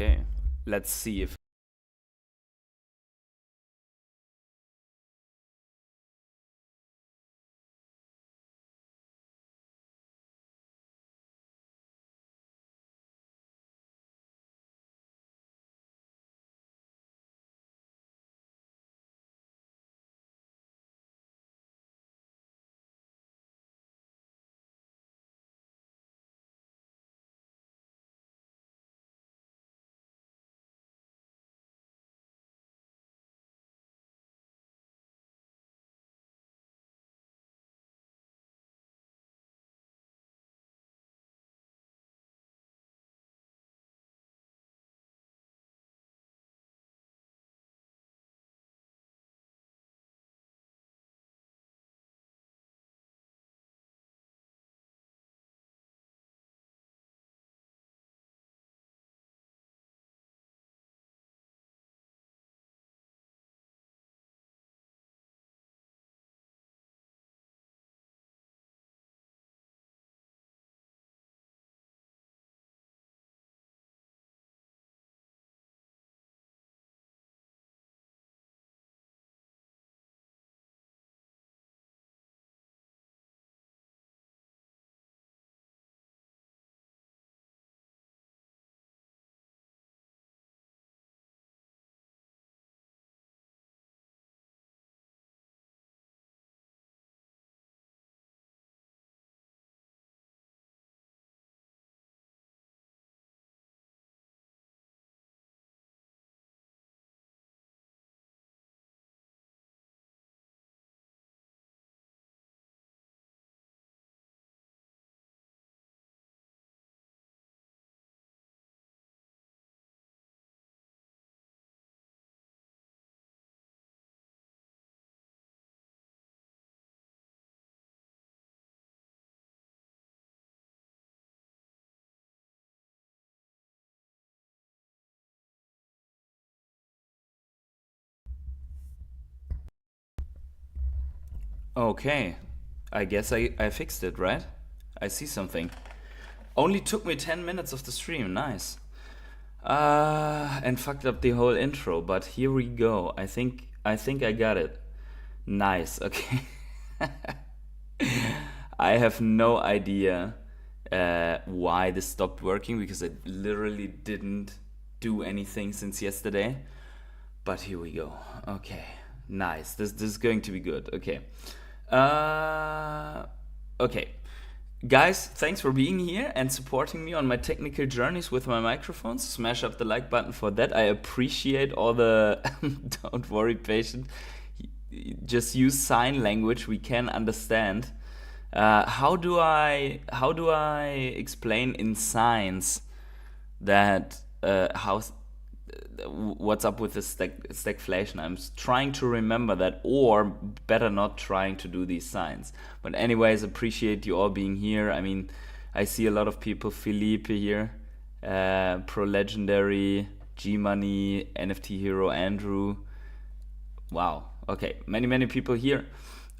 Okay, let's see if... Okay, I guess I fixed it, right? I see something. Only took me 10 minutes of the stream, nice. And fucked up the whole intro, but here we go. I think I got it. Nice, okay. I have no idea why this stopped working because I literally didn't do anything since yesterday. But here we go. Okay, nice. This is going to be good. Okay. Okay. Guys, thanks for being here and supporting me on my technical journeys with my microphones. Smash up the like button for that. I appreciate all the... Don't worry, patient. Just use sign language we can understand. How do I explain in signs that what's up with the stagflation? I'm trying to remember that, or better not trying to do these signs. But anyways, appreciate you all being here. I mean, I see a lot of people. Philippe here, Pro Legendary, G Money, NFT Hero Andrew. Wow. Okay, many people here.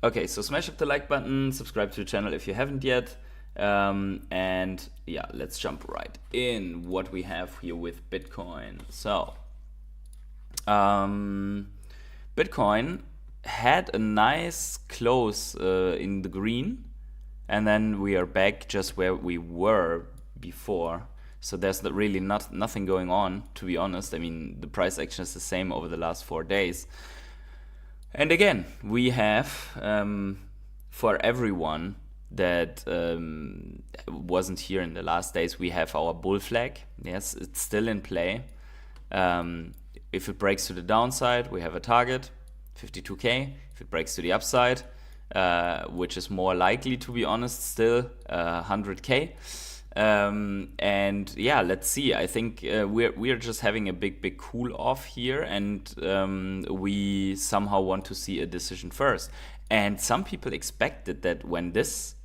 Okay, so smash up the like button, subscribe to the channel if you haven't yet. And yeah, let's jump right in what we have here with Bitcoin. So Bitcoin had a nice close in the green, and then we are back just where we were before. So there's really nothing going on, to be honest. I mean, the price action is the same over the last 4 days. And again, we have for everyone that wasn't here in the last days, we have our bull flag. Yes, it's still in play. If it breaks to the downside, we have a target, 52k. If it breaks to the upside, which is more likely, to be honest, still 100k. And yeah, let's see. I think we're just having a big cool off here, and we somehow want to see a decision first. And some people expected that when this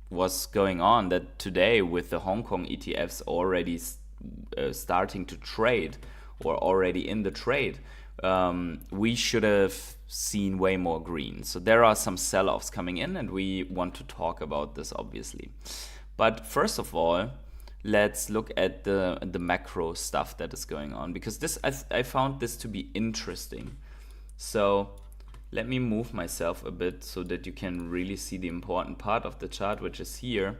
was going on, that today with the Hong Kong ETFs already starting to trade or already in the trade, we should have seen way more green. So there are some sell-offs coming in, and we want to talk about this, obviously. But first of all, let's look at the macro stuff that is going on, because this I found this to be interesting. So let me move myself a bit so that you can really see the important part of the chart, which is here.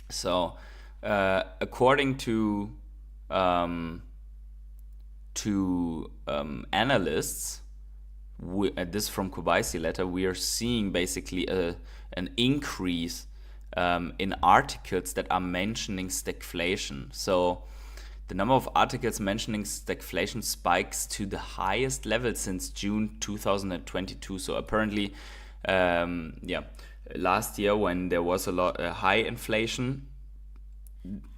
So according to analysts, this from Kobayashi letter, we are seeing basically an increase in articles that are mentioning stagflation. So the number of articles mentioning stagflation spikes to the highest level since June 2022. So apparently, last year when there was a high inflation,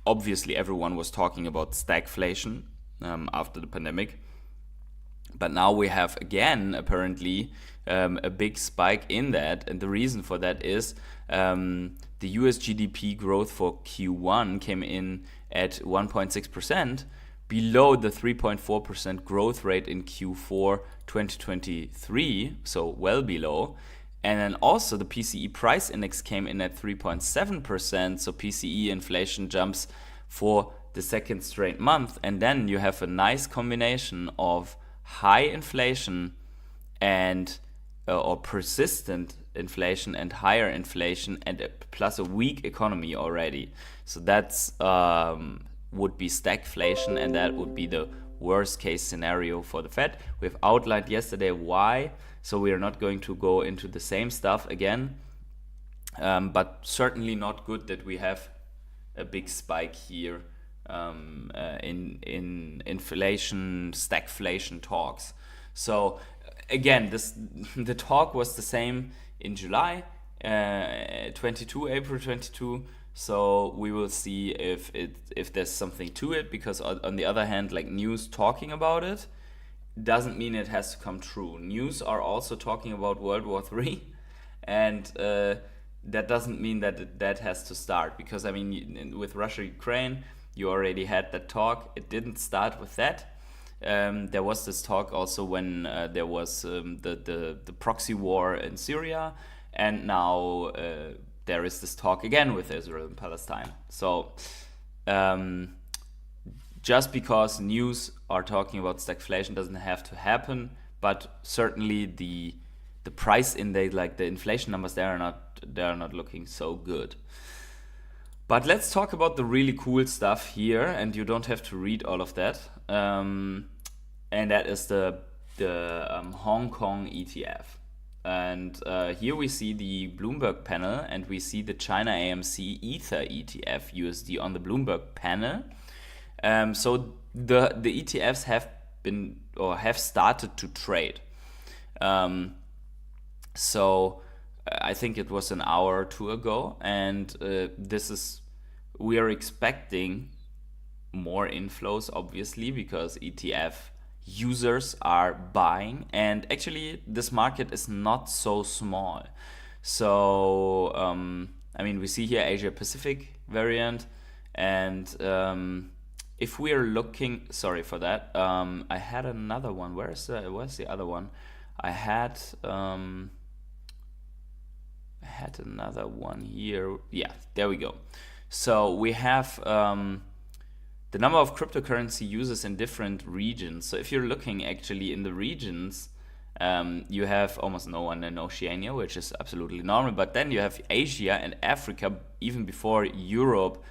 obviously everyone was talking about stagflation after the pandemic. But now we have again apparently a big spike in that, and the reason for that is the US GDP growth for Q1 came in at 1.6%, below the 3.4% growth rate in Q4 2023, so well below. And then also the PCE price index came in at 3.7%, so PCE inflation jumps for the second straight month. And then you have a nice combination of high inflation and or persistent inflation and higher inflation, and plus a weak economy already. So that's would be stagflation, and that would be the worst case scenario for the Fed. We've outlined yesterday why, so we are not going to go into the same stuff again, but certainly not good that we have a big spike here in inflation, stagflation talks. So again, the talk was the same in July 22, April 22. So we will see if there's something to it, because on the other hand, like, news talking about it doesn't mean it has to come true. News are also talking about World War III, and that doesn't mean that has to start, because I mean, with Russia, Ukraine, you already had that talk. It didn't start with that. There was this talk also when there was the proxy war in Syria, and now there is this talk again with Israel and Palestine. So just because news are talking about stagflation doesn't have to happen, but certainly the price index, like the inflation numbers, they are not looking so good. But let's talk about the really cool stuff here, and you don't have to read all of that. And that is the Hong Kong ETF. And here we see the Bloomberg panel, and we see the China AMC Ether ETF USD on the Bloomberg panel. So the ETFs have been or have started to trade. So I think it was an hour or two ago, and we are expecting more inflows, obviously, because ETF users are buying, and actually this market is not so small. So I mean, we see here Asia Pacific variant, and if we are looking, sorry for that, I had another one. Where's the other one? I had another one here. Yeah, there we go. So we have the number of cryptocurrency users in different regions. So if you're looking actually in the regions, you have almost no one in Oceania, which is absolutely normal. But then you have Asia and Africa, even before Europe,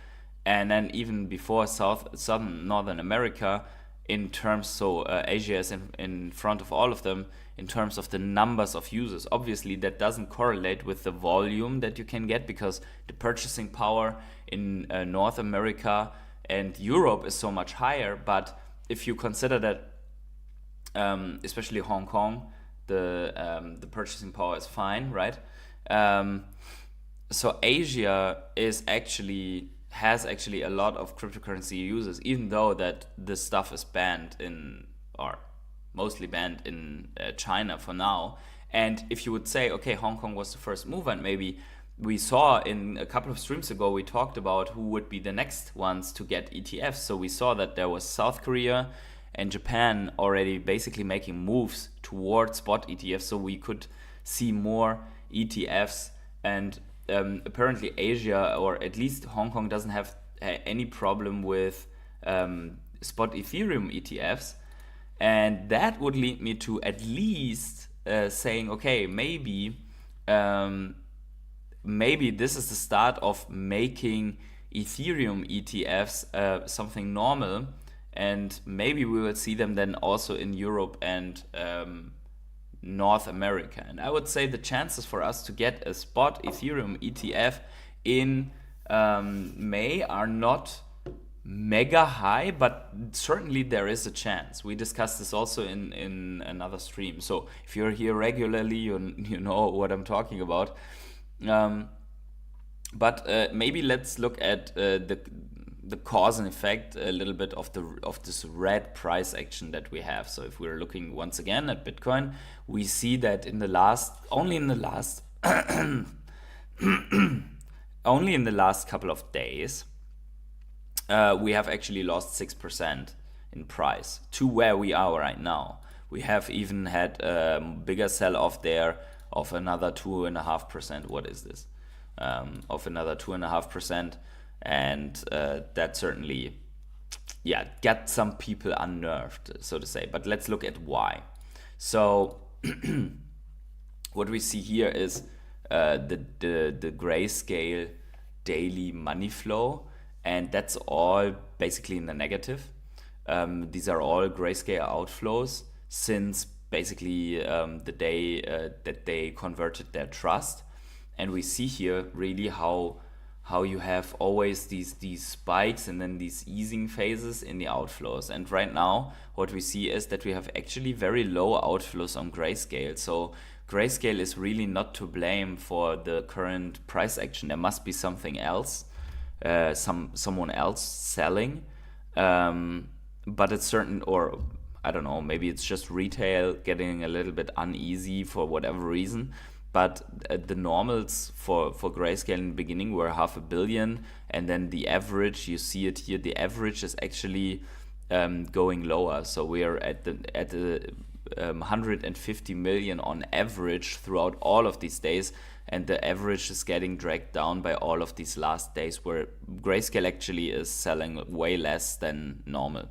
and then even before Southern Northern America in terms, so Asia is in front of all of them in terms of the numbers of users. Obviously, that doesn't correlate with the volume that you can get, because the purchasing power in North America and Europe is so much higher. But if you consider that, especially Hong Kong, the purchasing power is fine, right? So Asia has actually a lot of cryptocurrency users, even though that this stuff is banned or mostly banned in China for now. And if you would say, okay, Hong Kong was the first mover, and maybe we saw in a couple of streams ago, we talked about who would be the next ones to get ETFs. So we saw that there was South Korea and Japan already basically making moves towards spot ETFs, so we could see more ETFs. And apparently Asia, or at least Hong Kong, doesn't have any problem with spot Ethereum ETFs, and that would lead me to at least saying, okay, maybe this is the start of making Ethereum ETFs something normal, and maybe we will see them then also in Europe and North America. And I would say the chances for us to get a spot Ethereum ETF in May are not mega high, but certainly there is a chance. We discussed this also in another stream. So if you're here regularly, you know what I'm talking about. But maybe let's look at the cause and effect a little bit of this red price action that we have. So if we're looking once again at Bitcoin, we see that only in the last couple of days, we have actually lost 6% in price to where we are right now. We have even had a bigger sell-off there of another 2.5%. What is this? Of another 2.5%. And that certainly, got some people unnerved, so to say. But let's look at why. So what we see here is the grayscale daily money flow, and that's all basically in the negative. These are all grayscale outflows since basically the day that they converted their trust. And we see here really how you have always these spikes and then these easing phases in the outflows. And right now, what we see is that we have actually very low outflows on Grayscale. So Grayscale is really not to blame for the current price action. There must be something else, someone else selling. But it's certain, or I don't know, maybe it's just retail getting a little bit uneasy for whatever reason. But the normals for Grayscale in the beginning were 500 million, and then the average, you see it here, the average is actually going lower. So we are at the 150 million on average throughout all of these days, and the average is getting dragged down by all of these last days where Grayscale actually is selling way less than normal.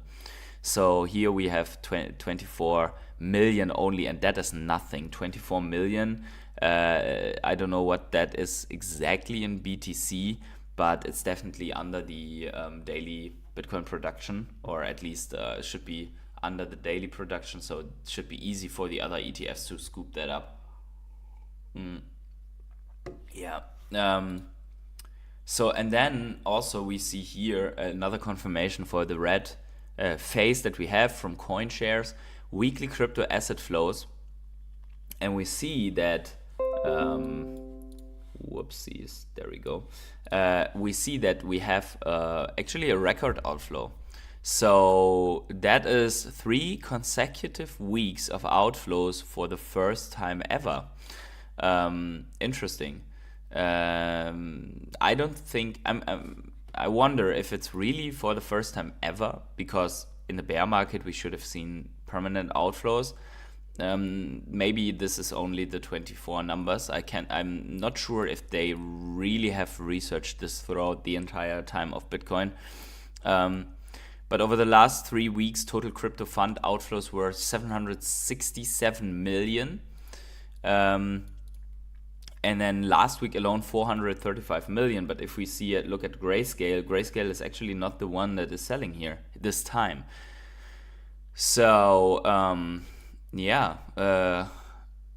So here we have 24 million only, and that is nothing. 24 million. I don't know what that is exactly in BTC, but it's definitely under the daily Bitcoin production, or at least should be under the daily production, so it should be easy for the other ETFs to scoop that up. So, and then also we see here another confirmation for the red phase that we have from CoinShares, weekly crypto asset flows, and we see that whoopsies, there we go. We see that we have actually a record outflow. So that is 3 consecutive weeks of outflows for the first time ever. Interesting. I don't think I wonder if it's really for the first time ever, because in the bear market we should have seen permanent outflows. Maybe this is only the 24 numbers. I'm not sure if they really have researched this throughout the entire time of Bitcoin. But over the last 3 weeks, total crypto fund outflows were 767 million. And then last week alone, 435 million. But if we look at Grayscale, Grayscale is actually not the one that is selling here this time. So,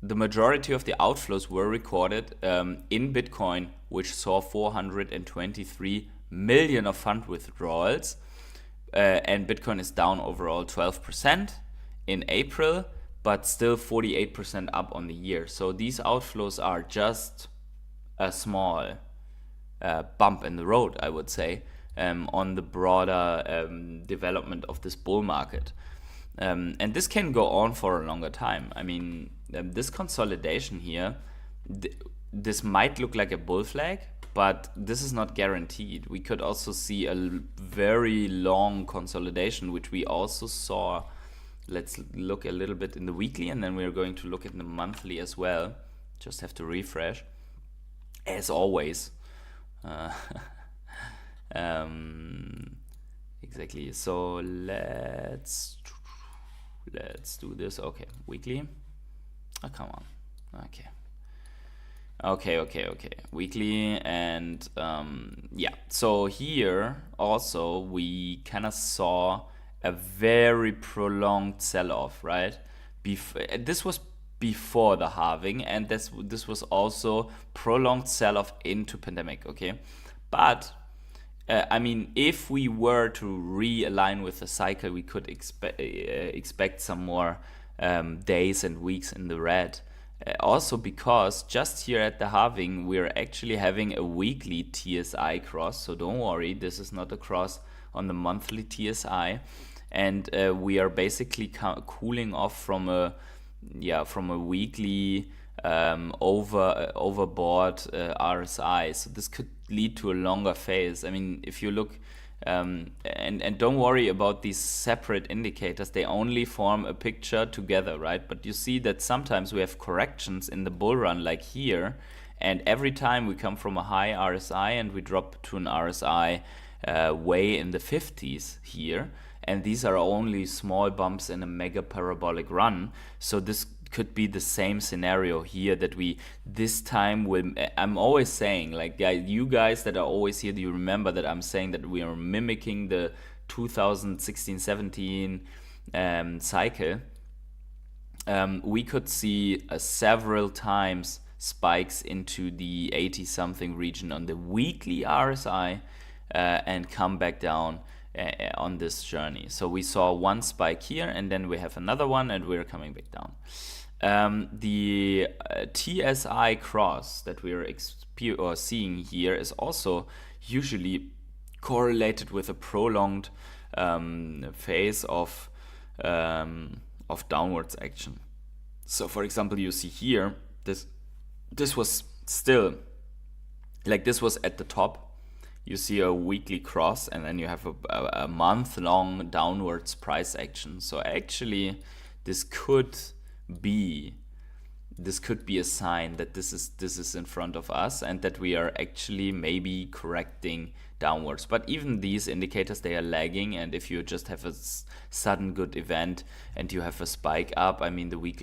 the majority of the outflows were recorded in Bitcoin, which saw 423 million of fund withdrawals. And Bitcoin is down overall 12% in April, but still 48% up on the year. So these outflows are just a small bump in the road, I would say, on the broader development of this bull market. And this can go on for a longer time. I mean, this consolidation here, this might look like a bull flag, but this is not guaranteed. We could also see a very long consolidation, which we also saw. Let's look a little bit in the weekly, and then we're going to look at the monthly as well. Just have to refresh. As always. Exactly. So let's do this. Okay, weekly. Oh, come on. Okay. Weekly, and yeah. So here also we kind of saw a very prolonged sell-off, right? This was before the halving, and this was also prolonged sell-off into pandemic. Okay, but I mean, if we were to realign with the cycle, we could expect some more days and weeks in the red. Also because just here at the halving, we're actually having a weekly TSI cross. So don't worry, this is not a cross on the monthly TSI. And we are basically cooling off from a weekly overbought RSI. So this could lead to a longer phase. I mean, if you look, and don't worry about these separate indicators, they only form a picture together, right? But you see that sometimes we have corrections in the bull run, like here, and every time we come from a high RSI and we drop to an RSI way in the 50s here, and these are only small bumps in a mega parabolic run. So this could be the same scenario here, that we this time will. I'm always saying, like, you guys that are always here, do you remember that I'm saying that we are mimicking the 2016-17 cycle? We could see several times spikes into the 80 something region on the weekly RSI and come back down on this journey. So we saw one spike here, and then we have another one, and we're coming back down. The TSI cross that we're seeing here is also usually correlated with a prolonged phase of downwards action. So for example, you see here, this was still, like, this was at the top. You see a weekly cross, and then you have a month-long downwards price action. So actually, this could be a sign that this is in front of us, and that we are actually maybe correcting downwards. But even these indicators, they are lagging, and if you just have a sudden good event and you have a spike up, I mean the week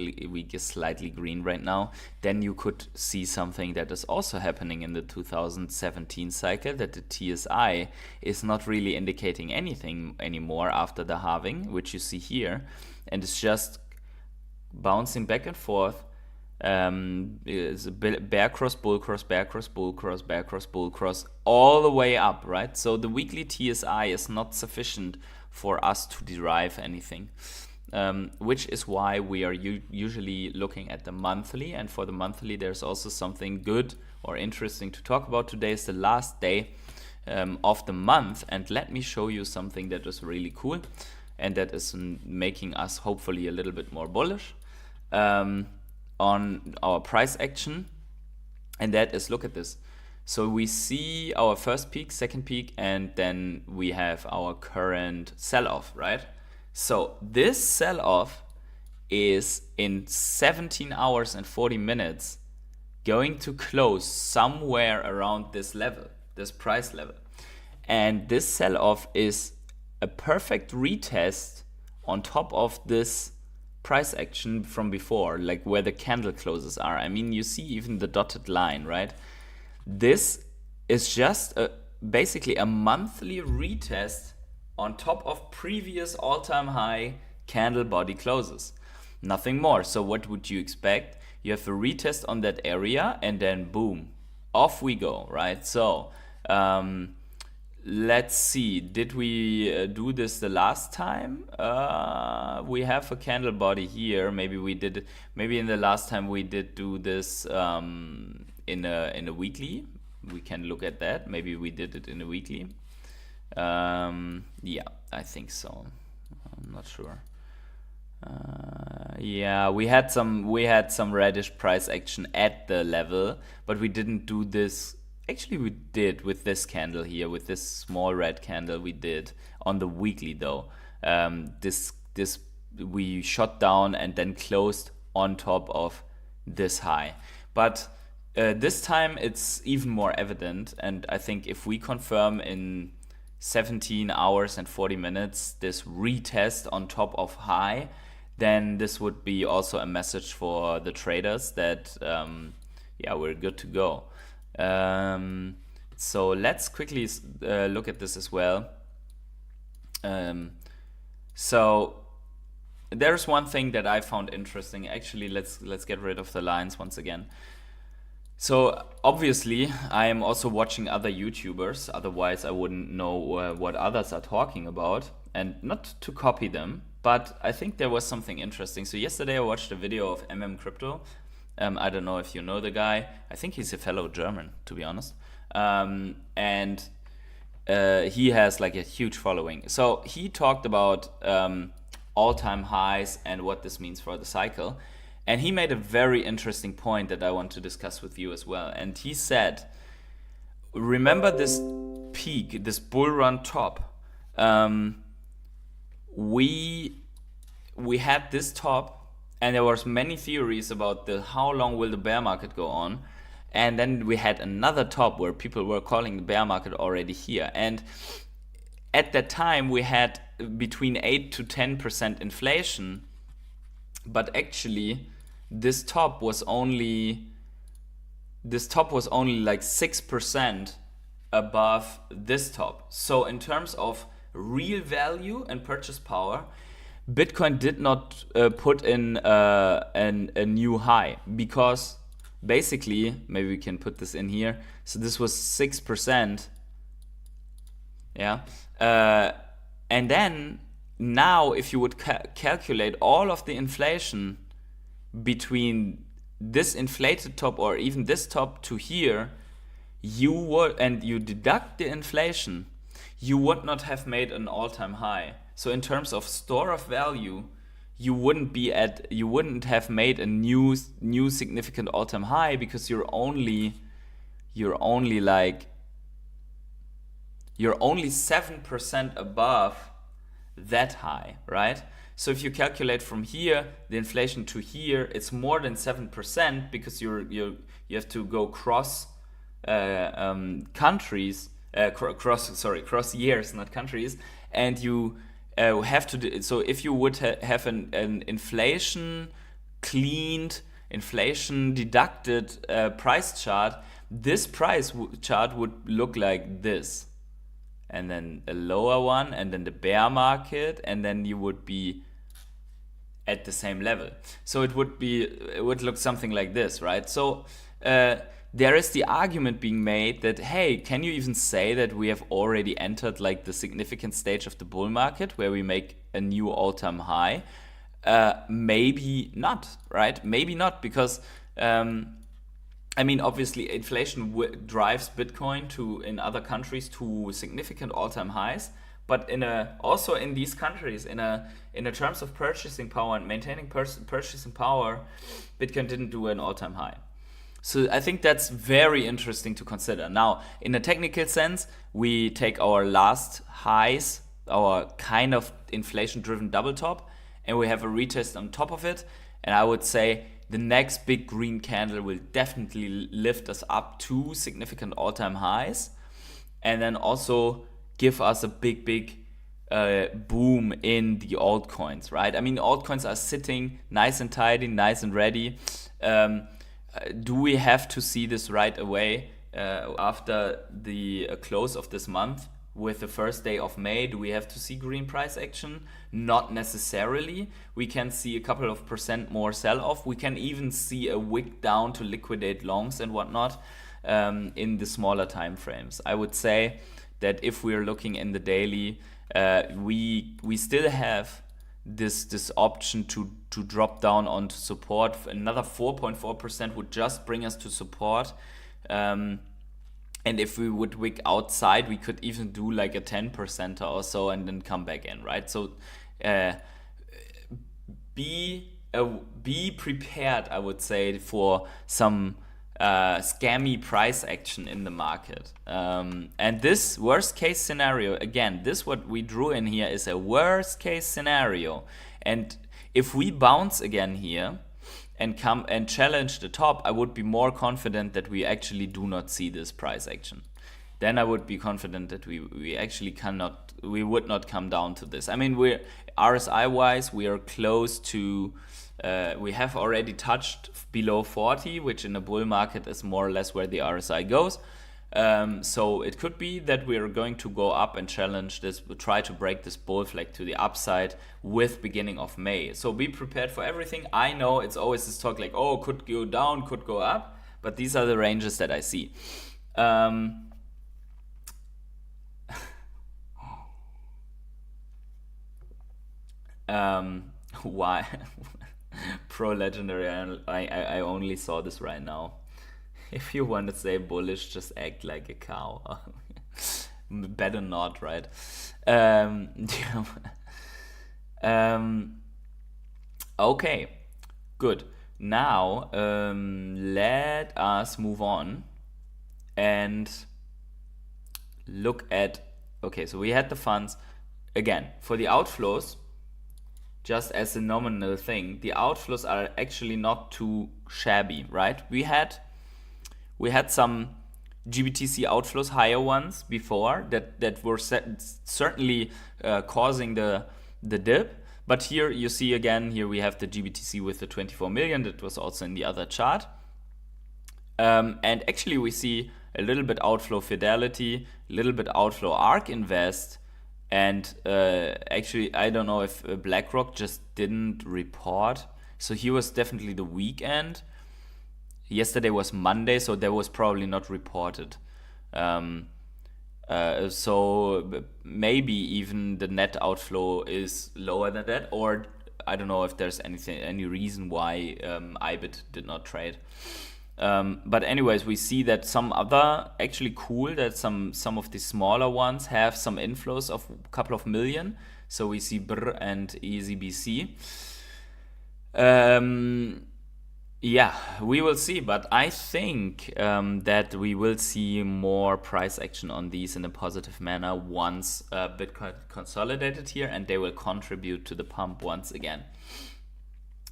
is slightly green right now, then you could see something that is also happening in the 2017 cycle, that the TSI is not really indicating anything anymore after the halving, which you see here, and it's just bouncing back and forth. It's a bear cross, bull cross, bear cross, bull cross, bear cross, bull cross, all the way up, right? So the weekly TSI is not sufficient for us to derive anything, which is why we are usually looking at the monthly. And for the monthly, there's also something good or interesting to talk about. Today is the last day of the month, and let me show you something that is really cool, and that is making us hopefully a little bit more bullish on our price action. And that is, look at this. So we see our first peak, second peak, and then we have our current sell-off, right? So this sell-off is in 17 hours and 40 minutes going to close somewhere around this level, this price level. And this sell-off is a perfect retest on top of this price action from before, like where the candle closes are. I mean, you see even the dotted line, right? This is just basically a monthly retest on top of previous all-time high candle body closes. Nothing more. So what would you expect? You have a retest on that area, and then boom, off we go, right? So let's see, did we do this the last time? We have a candle body here. Maybe we did it. Maybe in the last time we did do this in a weekly. We can look at that. Maybe we did it in a weekly. Yeah, I think so. I'm not sure. Yeah, we had some reddish price action at the level, but we didn't do this. Actually, we did with this candle here, with this small red candle. We did on the weekly though. This we shot down and then closed on top of this high. But this time it's even more evident, and I think if we confirm in 17 hours and 40 minutes, this retest on top of high, then this would be also a message for the traders that, yeah, we're good to go. So let's quickly look at this as well. So there's one thing that I found interesting. Actually, let's get rid of the lines once again. So obviously, I am also watching other YouTubers. Otherwise, I wouldn't know what others are talking about, and not to copy them. But I think there was something interesting. So yesterday I watched a video of Crypto. I don't know if you know the guy. I think he's a fellow German, to be honest. And he has like a huge following. So he talked about all-time highs and what this means for the cycle. And he made a very interesting point that I want to discuss with you as well. And he said, remember this peak, this bull run top. We had this top, and there was many theories about how long will the bear market go on, and then we had another top where people were calling the bear market already here. And at that time we had between 8 to 10% inflation, but actually this top was only like 6% above this top. So in terms of real value and purchase power, Bitcoin did not put in a new high, because basically, maybe we can put this in here. So this was 6%. Yeah. And then now if you would calculate all of the inflation between this inflated top or even this top to here, and you deduct the inflation, you would not have made an all-time high. So in terms of store of value, you wouldn't have made a new significant all-time high, because you're only 7% above that high, right? So if you calculate from here the inflation to here, it's more than 7%, because you have to go cross countries, cross years, not countries, and you have to. So if you would have an inflation cleaned, inflation deducted price chart, this price chart would look like this, and then a lower one, and then the bear market, and then you would be at the same level. So it would look something like this, right? So there is the argument being made that, hey, can you even say that we have already entered like the significant stage of the bull market where we make a new all-time high? Maybe not, right? Maybe not, because I mean, obviously inflation drives Bitcoin in other countries to significant all-time highs, but also in these countries, in terms of purchasing power and maintaining purchasing power, Bitcoin didn't do an all-time high. So I think that's very interesting to consider. Now, in a technical sense, we take our last highs, our kind of inflation-driven double top, and we have a retest on top of it. And I would say the next big green candle will definitely lift us up to significant all-time highs, and then also give us a big boom in the altcoins, right? I mean, altcoins are sitting nice and tidy, nice and ready. Do we have to see this right away after the close of this month with the first day of May? Do we have to see green price action? Not necessarily. We can see a couple of % more sell-off. We can even see a wick down to liquidate longs and whatnot in the smaller time frames. I would say that if we're looking in the daily, we still have this option to drop down onto support. Another 4.4% would just bring us to support, and if we would wick outside, we could even do like a 10% or so and then come back in, right? So be prepared, I would say, for some scammy price action in the market. And this worst case scenario, again, this what we drew in here is a worst case scenario. And if we bounce again here and come and challenge the top, I would be more confident that we actually do not see this price action. then I would be confident that we actually we would not come down to this. I mean, we're RSI wise, we are close to, we have already touched below 40, which in a bull market is more or less where the RSI goes. So it could be that we are going to go up and challenge this, try to break this bull flag to the upside with beginning of May. So be prepared for everything. I know it's always this talk like, oh, could go down, could go up, but these are the ranges that I see. Why? Pro legendary, I only saw this right now. If you want to say bullish, just act like a cow. Better not, right? Okay, good. Now, let us move on and look at, okay, so we had the funds. Again, for the outflows, just as a nominal thing, the outflows are actually not too shabby, right? We had some GBTC outflows, higher ones before that were certainly causing the dip. But here you see again, here we have the GBTC with the 24 million. That was also in the other chart. And actually we see a little bit outflow Fidelity, a little bit outflow ARK Invest. And actually, I don't know if BlackRock just didn't report. So here was definitely the weekend. Yesterday was Monday, so that was probably not reported. So maybe even the net outflow is lower than that, or I don't know if there's any reason why IBIT did not trade. But anyways, we see that some other, actually cool that some of the smaller ones have some inflows of a couple of million. So we see BR and EasyBC. Yeah, we will see, but I think that we will see more price action on these in a positive manner once Bitcoin consolidated here, and they will contribute to the pump once again.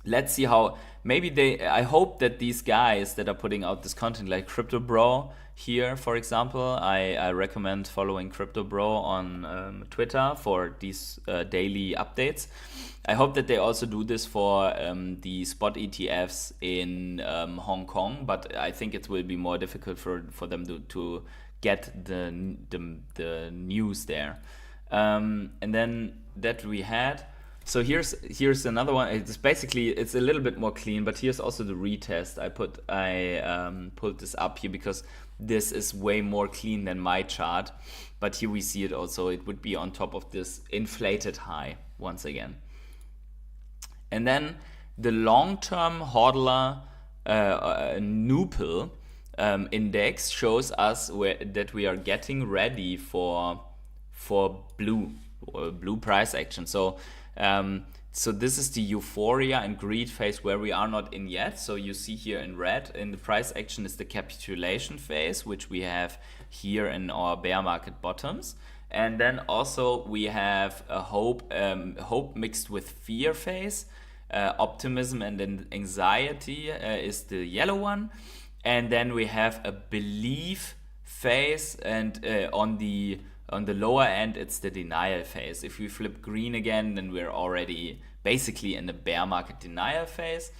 Let's see how, I hope that these guys that are putting out this content, like Crypto Bro here, for example, I recommend following Crypto Bro on Twitter for these daily updates. I hope that they also do this for the spot ETFs in Hong Kong, but I think it will be more difficult for them to get the news there. And then that we had. So here's another one. It's a little bit more clean, but here's also the retest. I pulled this up here because this is way more clean than my chart. But here we see it also. It would be on top of this inflated high once again. And then the long-term hodler NUPIL index shows us that we are getting ready for blue price action. So this is the euphoria and greed phase where we are not in yet. So you see here in red in the price action is the capitulation phase, which we have here in our bear market bottoms. And then also we have a hope mixed with fear phase. Optimism and then anxiety is the yellow one. And then we have a belief phase, and on the lower end, it's the denial phase. If we flip green again, then we're already basically in the bear market denial phase.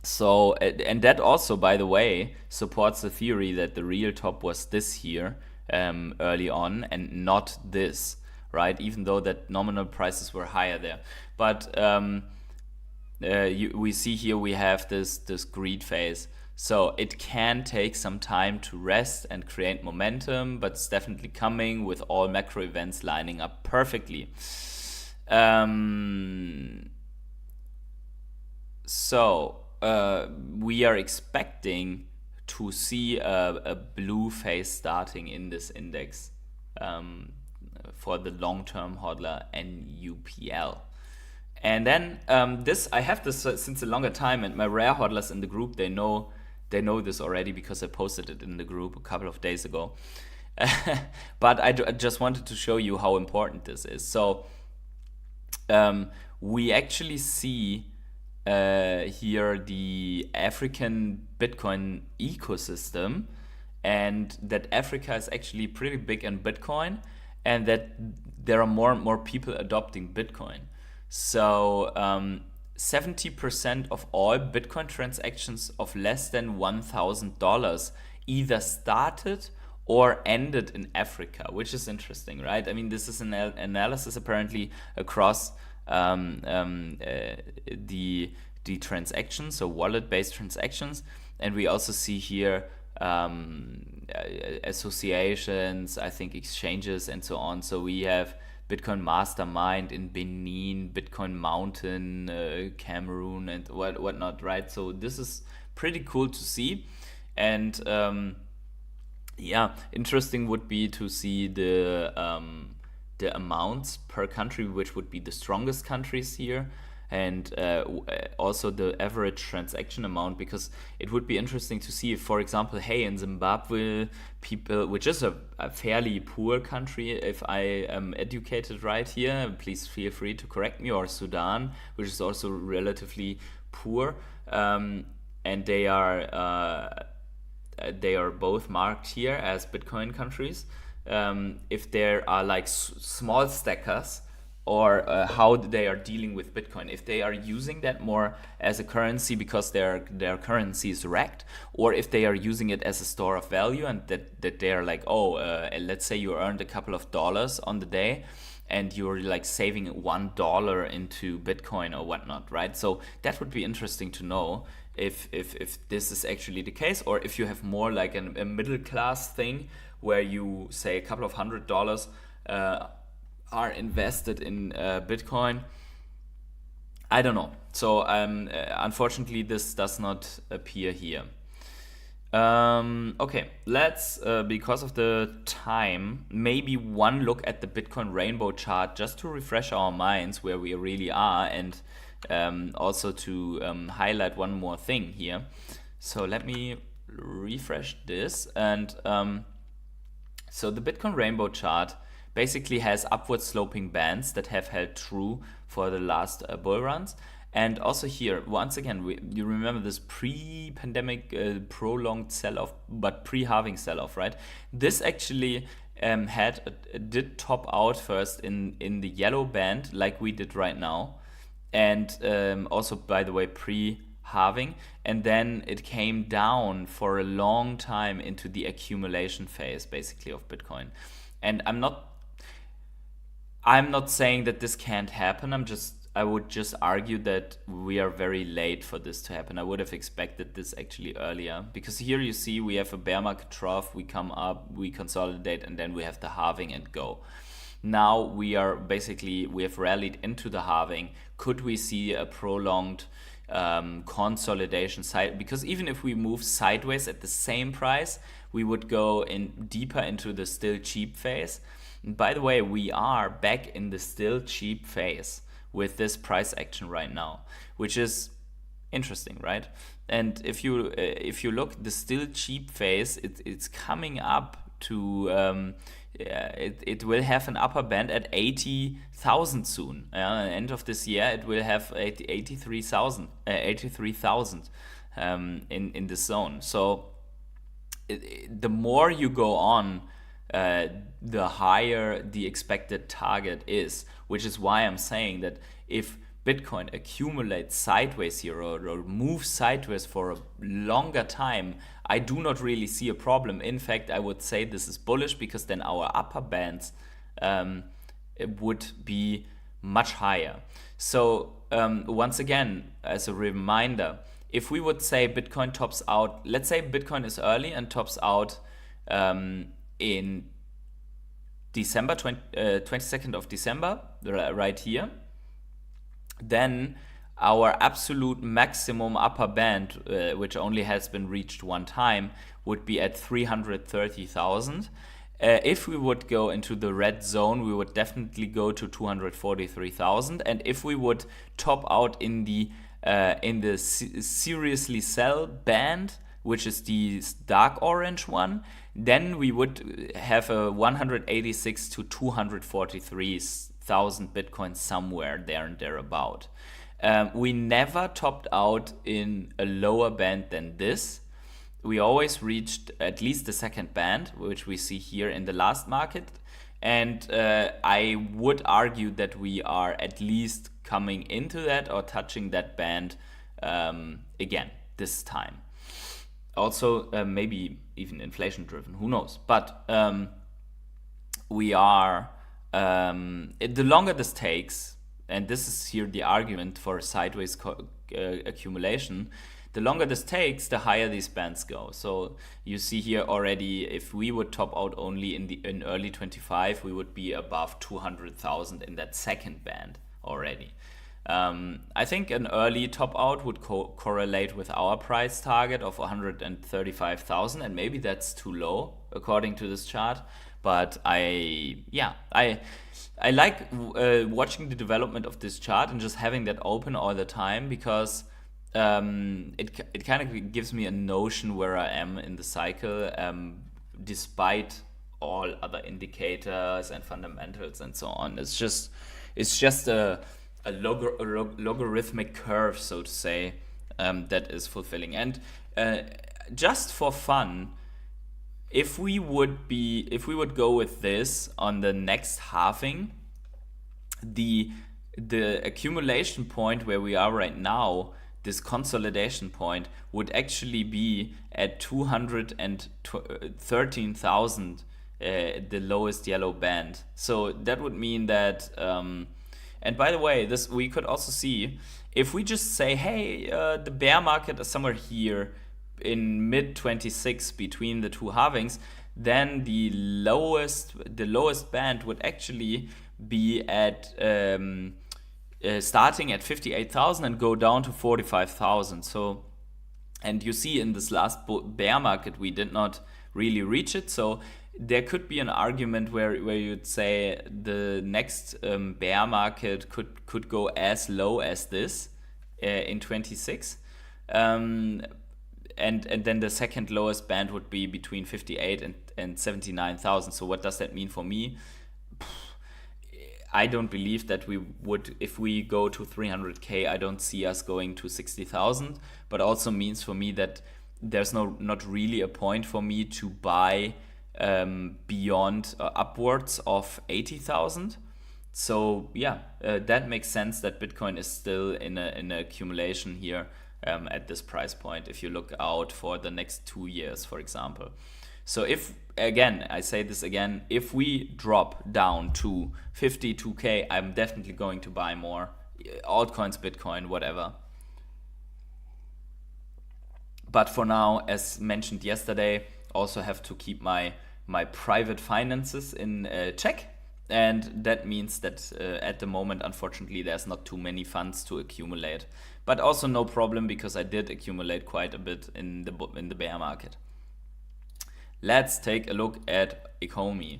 So, and that also, by the way, supports the theory that the real top was this here early on and not this, right? Even though that nominal prices were higher there. But we see here we have this greed phase. So it can take some time to rest and create momentum, but it's definitely coming with all macro events lining up perfectly. So we are expecting to see a blue phase starting in this index for the long-term hodler NUPL. And then I have this since a longer time, and my rare hodlers in the group, they know this already because I posted it in the group a couple of days ago. But I just wanted to show you how important this is. So we actually see here the African Bitcoin ecosystem, and that Africa is actually pretty big in Bitcoin, and that there are more and more people adopting Bitcoin. So 70% of all Bitcoin transactions of less than $1,000 either started or ended in Africa, which is interesting, right? I mean, this is an analysis apparently across the transactions, so wallet-based transactions, and we also see here associations, I think exchanges and so on. So we have Bitcoin Mastermind in Benin, Bitcoin Mountain, Cameroon, and whatnot, right? So this is pretty cool to see, and yeah, interesting would be to see the amounts per country, which would be the strongest countries here, and also the average transaction amount, because it would be interesting to see if, for example, hey, in Zimbabwe, people, which is a fairly poor country, if I am educated right here, please feel free to correct me, or Sudan, which is also relatively poor, and they are both marked here as Bitcoin countries. If there are like small stackers, or how they are dealing with Bitcoin, if they are using that more as a currency because their currency is wrecked, or if they are using it as a store of value, and that they are like, oh, let's say you earned a couple of dollars on the day, and you're like saving $1 into Bitcoin or whatnot, right? So that would be interesting to know if this is actually the case, or if you have more like a middle class thing where you say a couple of $100 are invested in Bitcoin. I don't know. So unfortunately, this does not appear here. Okay, let's, because of the time, maybe one look at the Bitcoin rainbow chart just to refresh our minds where we really are, and also to highlight one more thing here. So let me refresh this, and so the Bitcoin rainbow chart basically has upward sloping bands that have held true for the last bull runs. And also here, once again, you remember this pre-pandemic prolonged sell-off, but pre-halving sell-off, right? This actually did top out first in the yellow band, like we did right now, and also, by the way, pre-halving, and then it came down for a long time into the accumulation phase, basically, of Bitcoin. And I'm not saying that this can't happen. I would just argue that we are very late for this to happen. I would have expected this actually earlier, because here you see we have a bear market trough, we come up, we consolidate, and then we have the halving and go. Now we have rallied into the halving. Could we see a prolonged consolidation side? Because even if we move sideways at the same price, we would go in deeper into the still cheap phase. And by the way, we are back in the still cheap phase with this price action right now, which is interesting, right? And if you look, the still cheap phase, it's coming up to it will have an upper band at 80,000 soon. At the end of this year, it will have 83,000 in this zone. So the more you go on, the higher the expected target is, which is why I'm saying that if Bitcoin accumulates sideways here, or moves sideways for a longer time, I do not really see a problem. In fact, I would say this is bullish, because then our upper bands would be much higher. So once again, as a reminder, if we would say Bitcoin tops out, let's say Bitcoin is early and tops out in December, 22nd of December, right here, then our absolute maximum upper band, which only has been reached one time, would be at 330,000. If we would go into the red zone, we would definitely go to 243,000. And if we would top out in the seriously sell band, which is the dark orange one, then we would have a 186 to 243,000 Bitcoin somewhere there and thereabout. We never topped out in a lower band than this. we always reached at least the second band, which we see here in the last market. And I would argue that we are at least coming into that or touching that band again this time. Also, maybe even inflation driven, who knows? But we are, the longer this takes, and this is here the argument for sideways accumulation, the longer this takes, the higher these bands go. So you see here already, if we would top out only in early 25, we would be above 200,000 in that second band already. I think an early top out would correlate with our price target of 135,000, and maybe that's too low according to this chart. But I like watching the development of this chart and just having that open all the time, because it kind of gives me a notion where I am in the cycle, despite all other indicators and fundamentals and so on. It's just a logarithmic curve, so to say, that is fulfilling. And just for fun, if we would go with this on the next halving, the accumulation point where we are right now, this consolidation point, would actually be at 213,000, the lowest yellow band. So that would mean that, and by the way, this we could also see, if we just say, hey, the bear market is somewhere here in mid 26 between the two halvings, then the lowest band would actually be at starting at 58,000 and go down to 45,000. So, and you see in this last bear market we did not really reach it. So there could be an argument where you'd say the next bear market could go as low as this in 26. And then the second lowest band would be between 58 and 79,000. So what does that mean for me? I don't believe that we would, if we go to 300K, I don't see us going to 60,000, but also means for me that there's not really a point for me to buy beyond upwards of 80,000. So yeah, that makes sense that Bitcoin is still in an accumulation here at this price point, if you look out for the next 2 years, for example. So if, again, I say this again, if we drop down to 52K, I'm definitely going to buy more altcoins, Bitcoin, whatever. But for now, as mentioned yesterday, also have to keep my private finances in check. And that means that at the moment, unfortunately, there's not too many funds to accumulate. But also no problem, because I did accumulate quite a bit in the bear market. Let's take a look at Ecomi.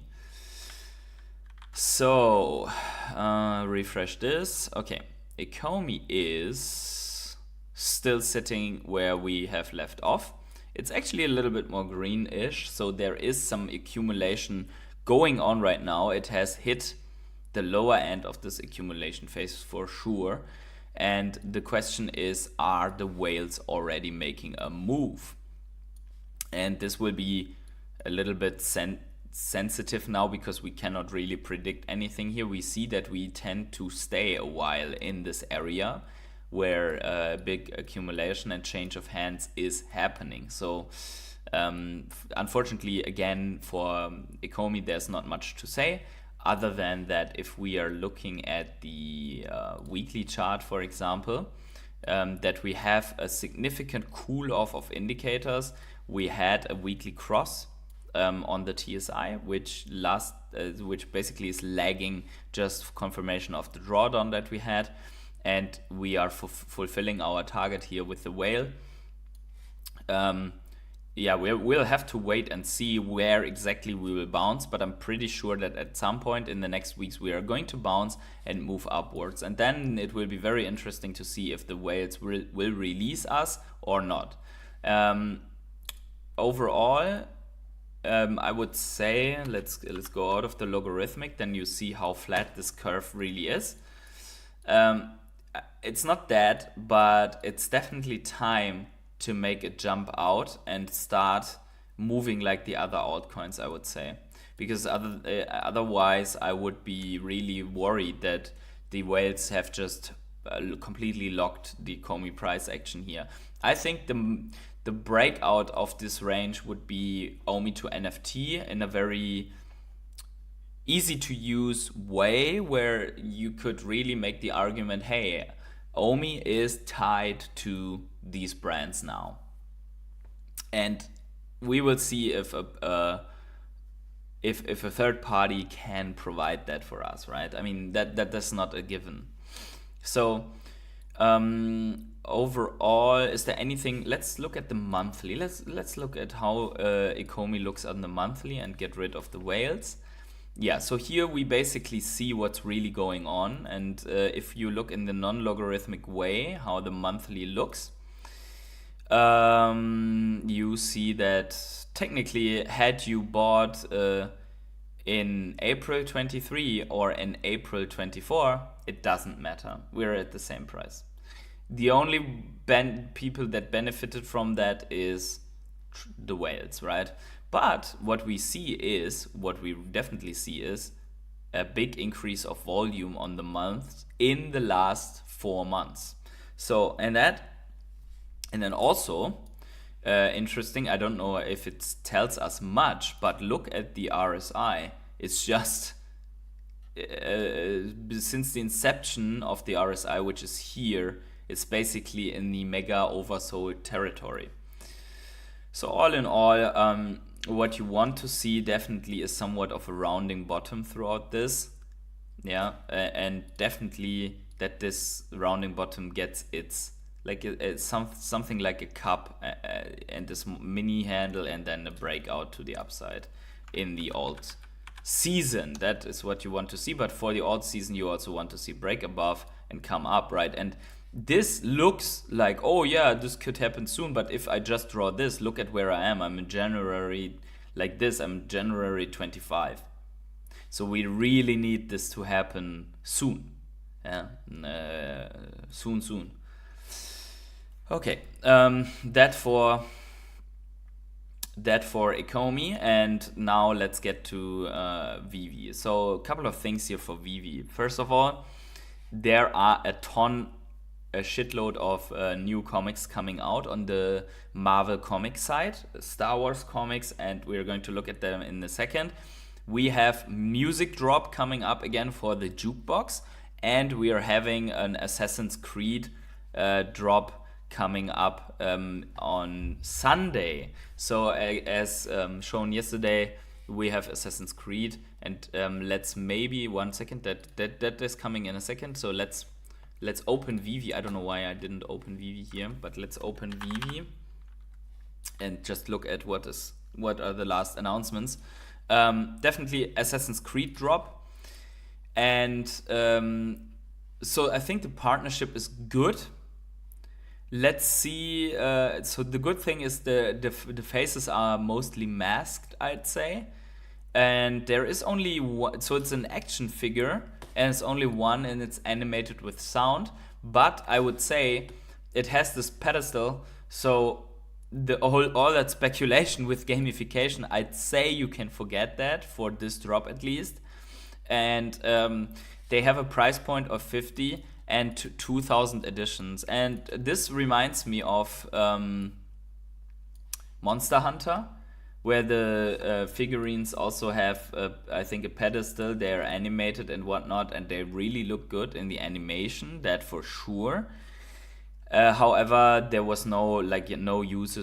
So, refresh this. Okay, Ecomi is still sitting where we have left off. It's actually a little bit more greenish, so there is some accumulation going on right now. It has hit the lower end of this accumulation phase for sure. And the question is, are the whales already making a move? And this will be a little bit sensitive now, because we cannot really predict anything here. We see that we tend to stay a while in this area where big accumulation and change of hands is happening. So unfortunately, again, for Ecomi, there's not much to say, other than that if we are looking at the weekly chart, for example, that we have a significant cool off of indicators. We had a weekly cross on the TSI, which basically is lagging just confirmation of the drawdown that we had, and we are fulfilling our target here with the whale. Yeah, we'll have to wait and see where exactly we will bounce, but I'm pretty sure that at some point in the next weeks we are going to bounce and move upwards, and then it will be very interesting to see if the whales will release us or not. Overall, I would say let's go out of the logarithmic, then you see how flat this curve really is. It's not that, but it's definitely time to make a jump out and start moving like the other altcoins, I would say. Because otherwise I would be really worried that the whales have just completely locked the Ecomi price action here. I think the breakout of this range would be OMI to NFT in a very easy to use way, where you could really make the argument, hey, OMI is tied to these brands now. And we will see if a third party can provide that for us, right? I mean, that's not a given. So overall, is there anything? Let's look at the monthly. Let's look at how Ecomi looks on the monthly and get rid of the whales. Yeah, so here we basically see what's really going on, and if you look in the non-logarithmic way how the monthly looks, you see that technically, had you bought in April 23 or in April 24, it doesn't matter. We're at the same price. The only people that benefited from that is the whales, right? But what we definitely see is a big increase of volume on the months in the last 4 months. So, and then also, interesting, I don't know if it tells us much, but look at the RSI. It's just, since the inception of the RSI, which is here, it's basically in the mega oversold territory. So all in all, what you want to see definitely is somewhat of a rounding bottom throughout this. Yeah, and definitely that this rounding bottom gets it's something like a cup and this mini handle and then a breakout to the upside in the alt season. That is what you want to see, but for the alt season you also want to see break above and come up, right? And this looks like, oh yeah, this could happen soon, but if I just draw this, look at where I am. I'm in January, like this, I'm January 25. So we really need this to happen soon. Yeah, soon. Okay, that for Ecomi, and now let's get to Veve. So a couple of things here for Veve. First of all, there are a shitload of new comics coming out on the Marvel comic side, Star Wars comics, and we're going to look at them in a second. We have music drop coming up again for the jukebox, and we are having an Assassin's Creed drop coming up on Sunday. So as shown yesterday, we have Assassin's Creed, and let's maybe 1 second, that is coming in a second. So let's open Veve. I don't know why I didn't open Veve here, but let's open Veve and just look at what are the last announcements. Definitely Assassin's Creed drop, and so I think the partnership is good. Let's see. So the good thing is the faces are mostly masked, I'd say, and there is only one. So it's an action figure, and it's only one, and it's animated with sound. But I would say it has this pedestal, so all that speculation with gamification, I'd say you can forget that for this drop at least. And they have a price point of 50 and 2,000 editions. And this reminds me of Monster Hunter, where the figurines also have, I think, a pedestal. They're animated and whatnot, and they really look good in the animation, that for sure. However, there was no use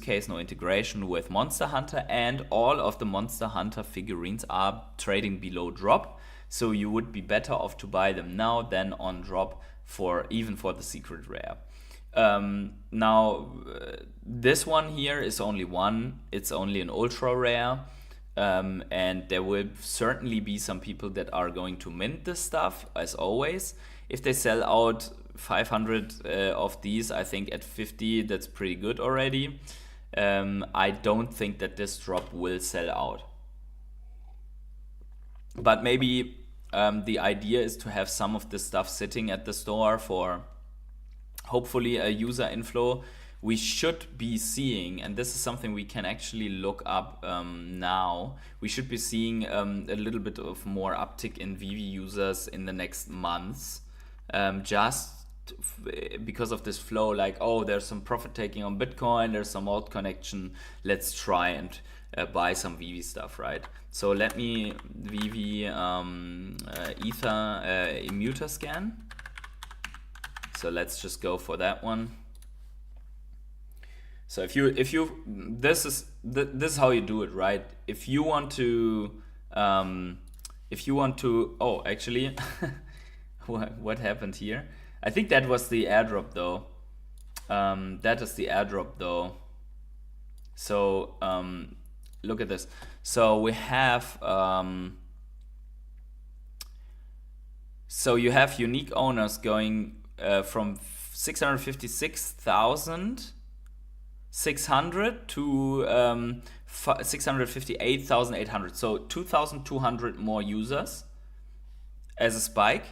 case, no integration with Monster Hunter, and all of the Monster Hunter figurines are trading below drop. So you would be better off to buy them now than on drop even for the secret rare. Now, this one here is only one. It's only an ultra rare, and there will certainly be some people that are going to mint this stuff, as always. If they sell out 500 of these, I think at 50, that's pretty good already. I don't think that this drop will sell out. But maybe the idea is to have some of this stuff sitting at the store for hopefully a user inflow we should be seeing, and this is something we can actually look up now, we should be seeing a little bit of more uptick in Veve users in the next months, just because of this flow, like, oh, there's some profit taking on Bitcoin, there's some altcoin action, let's try and buy some Veve stuff, right? So let me Veve Ether immuter scan. So let's just go for that one. So if you this is how you do it, right? If you want to oh, actually what happened here? I think that was the airdrop though. That is the airdrop though. So look at this. So we have so you have unique owners going from 656,600 to 658,800. So 2,200 more users as a spike.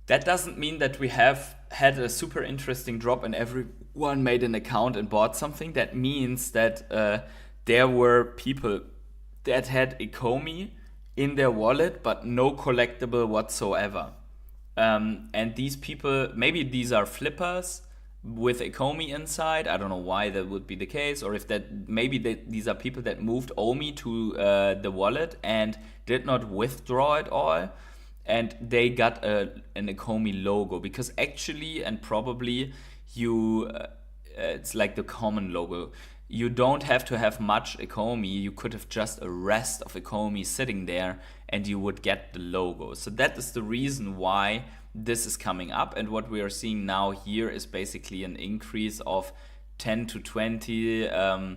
That doesn't mean that we have had a super interesting drop and everyone made an account and bought something. That means that there were people that had Ecomi in their wallet but no collectible whatsoever. And these people, maybe these are flippers with Ecomi inside. I don't know why that would be the case, or if that maybe these are people that moved OMI to the wallet and did not withdraw it all, and they got an Ecomi logo, because actually and probably you it's like the common logo. You don't have to have much Ecomi. You could have just a rest of Ecomi sitting there and you would get the logo. So that is the reason why this is coming up. And what we are seeing now here is basically an increase of 10 to 20. Yeah,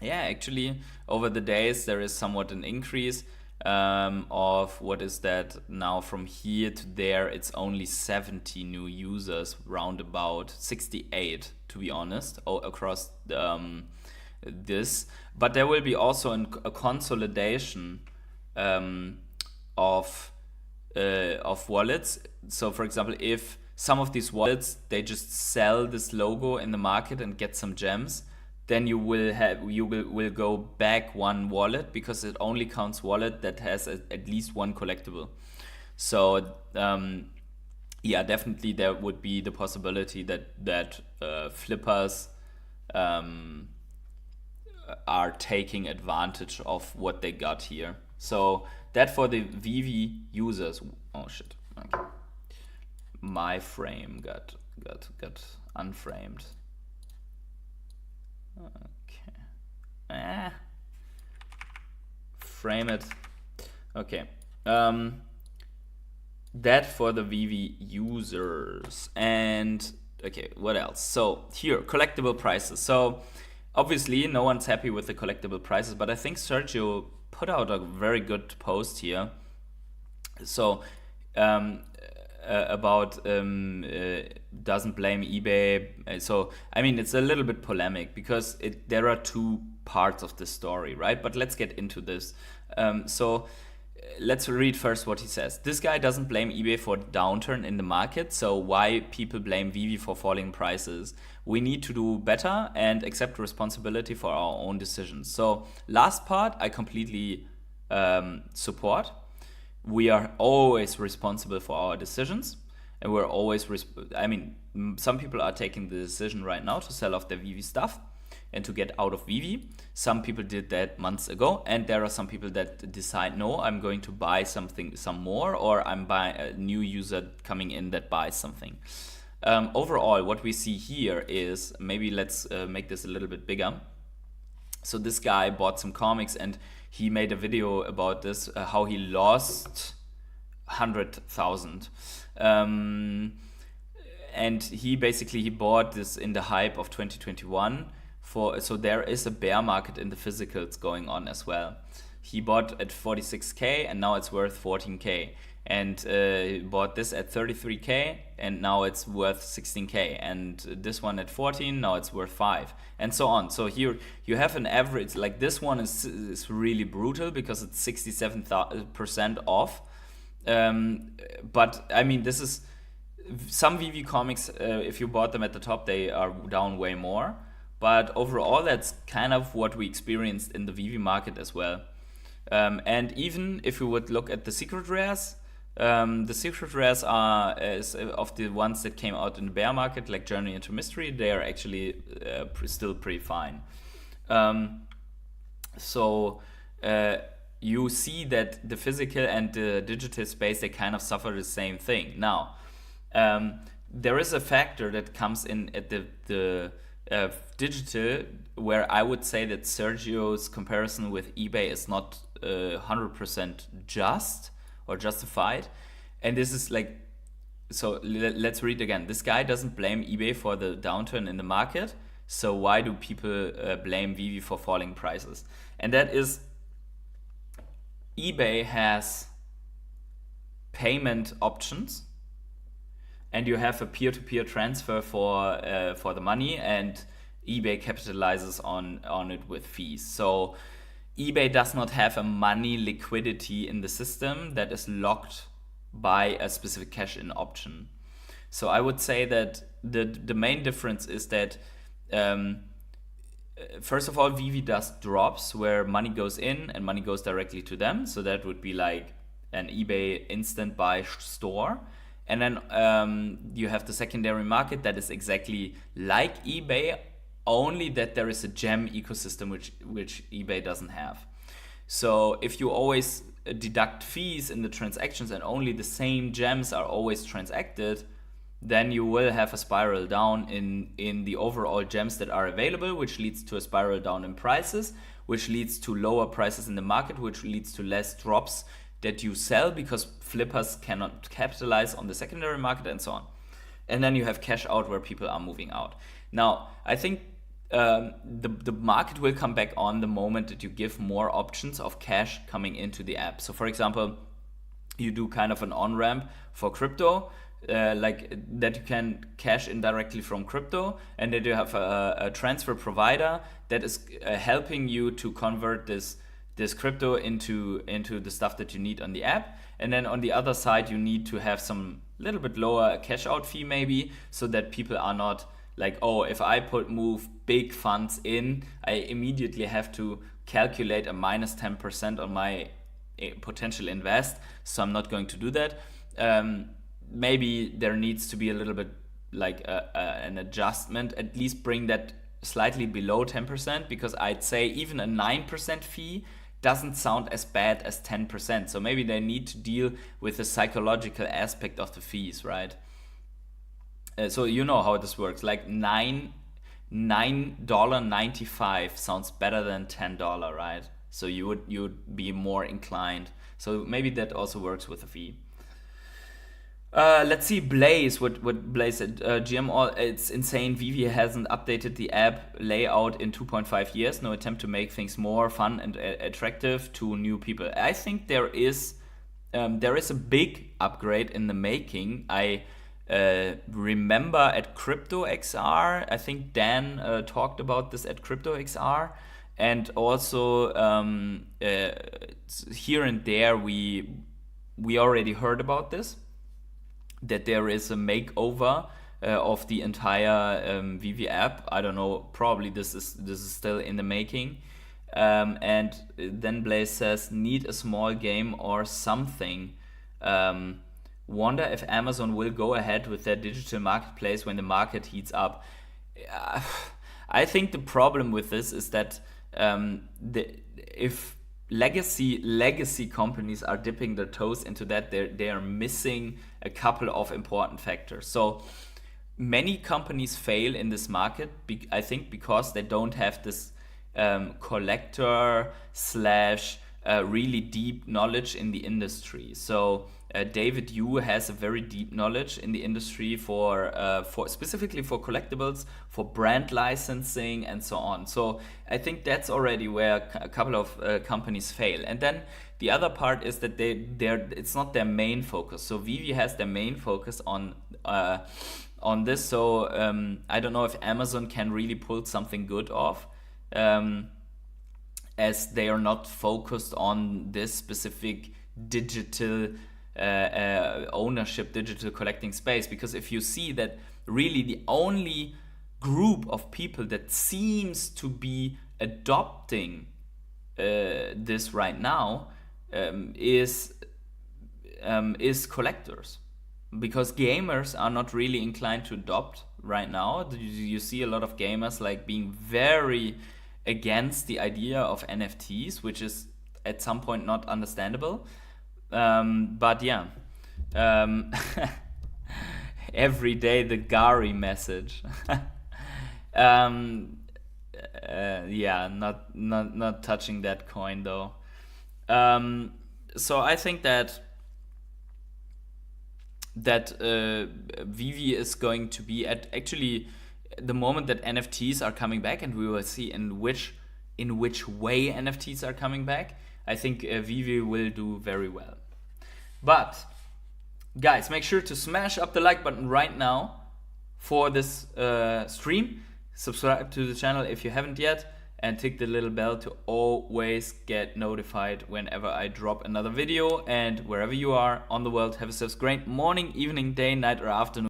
actually over the days there is somewhat an increase of, what is that now, from here to there it's only 70 new users, round about 68 to be honest, across this. But there will be also a consolidation of wallets. So for example, if some of these wallets, they just sell this logo in the market and get some gems, then you will go back one wallet, because it only counts wallet that has at least one collectible. So yeah, definitely there would be the possibility that flippers are taking advantage of what they got here. So that for the Veve users. Oh shit. Okay. My frame got unframed. Okay. Frame it. Okay. That for the Veve users. And okay, what else? So here, collectible prices. So obviously no one's happy with the collectible prices, but I think Sergio put out a very good post here. So about doesn't blame eBay. So I mean, it's a little bit polemic, because there are two parts of the story, right? But let's get into this. So let's read first what he says. This guy doesn't blame eBay for the downturn in the market, so why people blame Veve for falling prices? We need to do better and accept responsibility for our own decisions. So last part I completely support. We are always responsible for our decisions, and we're always I mean, some people are taking the decision right now to sell off their Veve stuff and to get out of Veve. Some people did that months ago, and there are some people that decide, no, I'm going to buy some more, or I'm buying a new user coming in that buys something. Overall, what we see here is, maybe let's make this a little bit bigger. So this guy bought some comics and he made a video about this, how he lost 100,000. And he bought this in the hype of 2021. So there is a bear market in the physicals going on as well. He bought at 46k and now it's worth 14k. And he bought this at 33k and now it's worth 16k. And this one at 14, now it's worth 5, and so on. So here you have an average, like this one is really brutal because it's 67% off. But I mean, this is Some VV comics, if you bought them at the top, they are down way more. But overall, that's kind of what we experienced in the VV market as well. And even if you would look at the secret rares, the secret rares are of the ones that came out in the bear market, like Journey into Mystery. They are actually still pretty fine. So you see that the physical and the digital space, they kind of suffer the same thing. Now, there is a factor that comes in at the digital, where I would say that Sergio's comparison with eBay is not 100% just or justified. And this is like, so let's read again. This guy doesn't blame eBay for the downturn in the market. So why do people blame Veve for falling prices? And that is, eBay has payment options, and you have a peer-to-peer transfer for the money, and eBay capitalizes on it with fees. So eBay does not have a money liquidity in the system that is locked by a specific cash-in option. So I would say that the main difference is that first of all, Veve does drops where money goes in and money goes directly to them. So that would be like an eBay instant buy store. And then you have the secondary market that is exactly like eBay, only that there is a gem ecosystem which eBay doesn't have. So if you always deduct fees in the transactions and only the same gems are always transacted, then you will have a spiral down in the overall gems that are available, which leads to a spiral down in prices, which leads to lower prices in the market, which leads to less drops that you sell because flippers cannot capitalize on the secondary market and so on. And then you have cash out where people are moving out. Now, I think the market will come back on the moment that you give more options of cash coming into the app. So for example, you do kind of an on-ramp for crypto, like that you can cash in directly from crypto, and that you have a transfer provider that is helping you to convert this crypto into the stuff that you need on the app. And then on the other side, you need to have some little bit lower cash out fee maybe, so that people are not like, oh, if I move big funds in, I immediately have to calculate a minus 10% on my potential invest. So I'm not going to do that. Maybe there needs to be a little bit like an adjustment, at least bring that slightly below 10%, because I'd say even a 9% fee doesn't sound as bad as 10%. So maybe they need to deal with the psychological aspect of the fees, right? So you know how this works. Like $9.95 sounds better than $10, right? So you would be more inclined. So maybe that also works with a fee. Let's see Blaze, what Blaze said. GM, it's insane. Veve hasn't updated the app layout in 2.5 years. No attempt to make things more fun and attractive to new people. I think there is a big upgrade in the making. I remember at Crypto XR, I think Dan talked about this at Crypto XR, and also here and there we already heard about this, that there is a makeover of the entire Veve app. I don't know, probably this is still in the making. And then Blaze says, need a small game or something. Wonder if Amazon will go ahead with their digital marketplace when the market heats up. I think the problem with this is that if legacy companies are dipping their toes into that, they are missing a couple of important factors. So many companies fail in this market, I think, because they don't have this collector / really deep knowledge in the industry. So David Yu has a very deep knowledge in the industry for specifically for collectibles, for brand licensing, and so on. So I think that's already where a couple of companies fail. And then the other part is that it's not their main focus. So Veve has their main focus on this. So I don't know if Amazon can really pull something good off, as they are not focused on this specific digital ownership digital collecting space. Because if you see that really the only group of people that seems to be adopting this right now is collectors, because gamers are not really inclined to adopt right now. You see a lot of gamers like being very against the idea of NFTs, which is at some point not understandable. But yeah, every day the Gary message. Yeah, not touching that coin though. So I think that Veve is going to be at actually the moment that NFTs are coming back, and we will see in which way NFTs are coming back. I think Veve will do very well. But guys, make sure to smash up the like button right now for this stream. Subscribe to the channel if you haven't yet, and tick the little bell to always get notified whenever I drop another video. And wherever you are on the world, have yourselves a great morning, evening, day, night, or afternoon.